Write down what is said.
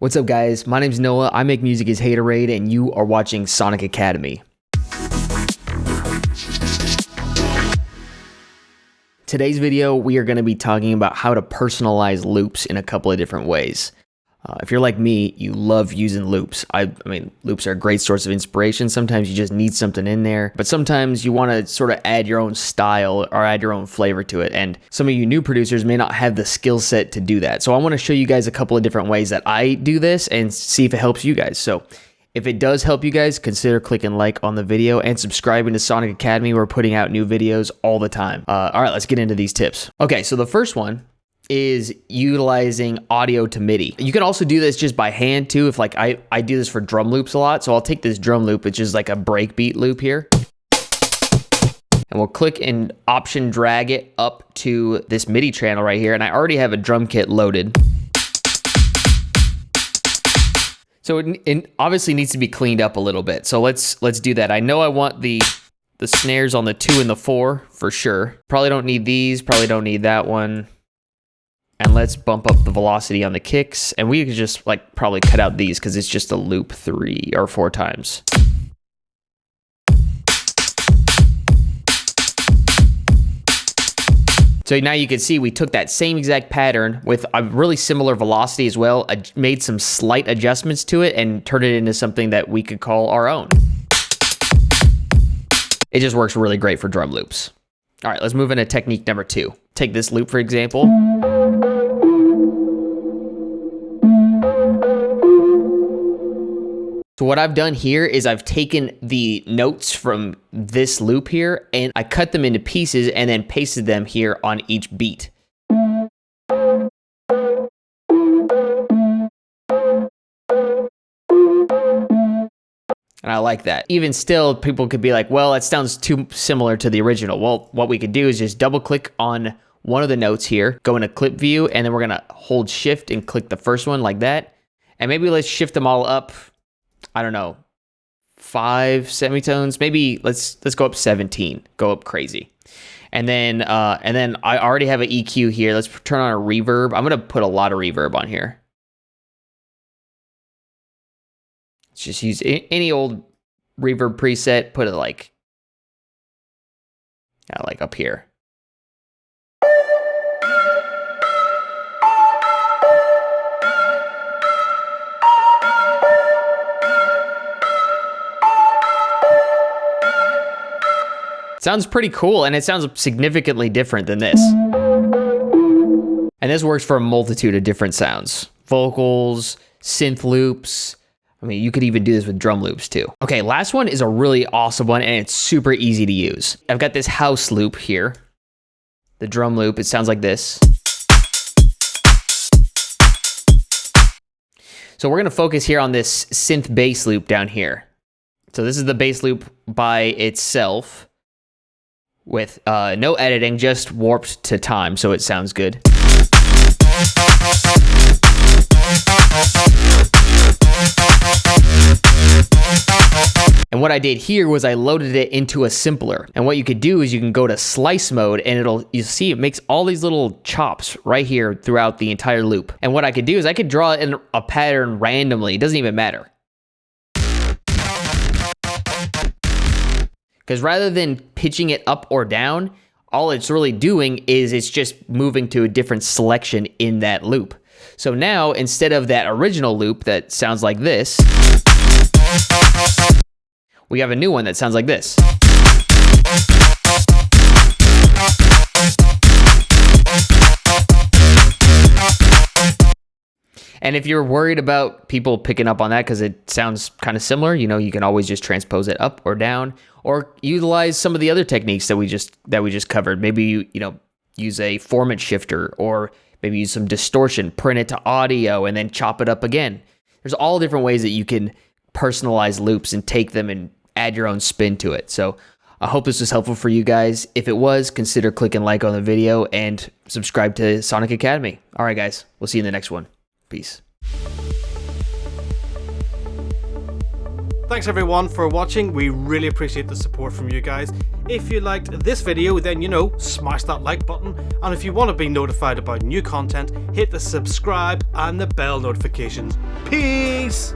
What's up guys, my name's Noah, I make music as Haterade, and you are watching Sonic Academy. Today's video, we are going to be talking about how to personalize loops in a couple of different ways. If you're like me, you love using loops. I mean, loops are a great source of inspiration. Sometimes you just need something in there, but sometimes you want to sort of add your own style or add your own flavor to it. And some of you new producers may not have the skill set to do that. So I want to show you guys a couple of different ways that I do this and see if it helps you guys. So if it does help you guys, consider clicking like on the video and subscribing to Sonic Academy. We're putting out new videos all the time. All right, let's get into these tips. Okay, so the first one is utilizing audio to MIDI. You can also do this just by hand too. If like I do this for drum loops a lot. So I'll take this drum loop, which is like a breakbeat loop here. And we'll click and option drag it up to this MIDI channel right here. And I already have a drum kit loaded. So it obviously needs to be cleaned up a little bit. So let's do that. I know I want the snares on the 2 and the 4 for sure. Probably don't need these, probably don't need that one. And let's bump up the velocity on the kicks. And we could just like probably cut out these because it's just a loop 3 or 4 times. So now you can see we took that same exact pattern with a really similar velocity as well, made some slight adjustments to it and turned it into something that we could call our own. It just works really great for drum loops. All right, let's move into technique number 2. Take this loop, for example. So what I've done here is I've taken the notes from this loop here and I cut them into pieces and then pasted them here on each beat. And I like that. Even still, people could be like, well, that sounds too similar to the original. Well, what we could do is just double click on one of the notes here, go into clip view, and then we're gonna hold shift and click the first one like that. And maybe let's shift them all up, I don't know, 5 semitones. Maybe let's go up 17, go up crazy. And then I already have an EQ here. Let's turn on a reverb. I'm gonna put a lot of reverb on here. Let's just use any old reverb preset, put it like up here. Sounds pretty cool, and it sounds significantly different than this. And this works for a multitude of different sounds. Vocals, synth loops. I mean, you could even do this with drum loops too. Okay, last one is a really awesome one, and it's super easy to use. I've got this house loop here. The drum loop, it sounds like this. So we're gonna focus here on this synth bass loop down here. So this is the bass loop by itself, with no editing, just warped to time, so it sounds good. And what I did here was I loaded it into a simpler. And what you could do is you can go to slice mode and you see it makes all these little chops right here throughout the entire loop. And what I could do is I could draw in a pattern randomly. It doesn't even matter. Because rather than pitching it up or down, all it's really doing is it's just moving to a different selection in that loop. So now, instead of that original loop that sounds like this, we have a new one that sounds like this. And if you're worried about people picking up on that because it sounds kind of similar, you know, you can always just transpose it up or down, or utilize some of the other techniques that we just covered. Maybe you use a formant shifter, or maybe use some distortion, print it to audio, and then chop it up again. There's all different ways that you can personalize loops and take them and add your own spin to it. So I hope this was helpful for you guys. If it was, consider clicking like on the video and subscribe to Sonic Academy. All right, guys, we'll see you in the next one. Peace. Thanks everyone for watching. We really appreciate the support from you guys. If you liked this video, then smash that like button, and if you want to be notified about new content, hit the subscribe and the bell notifications. Peace!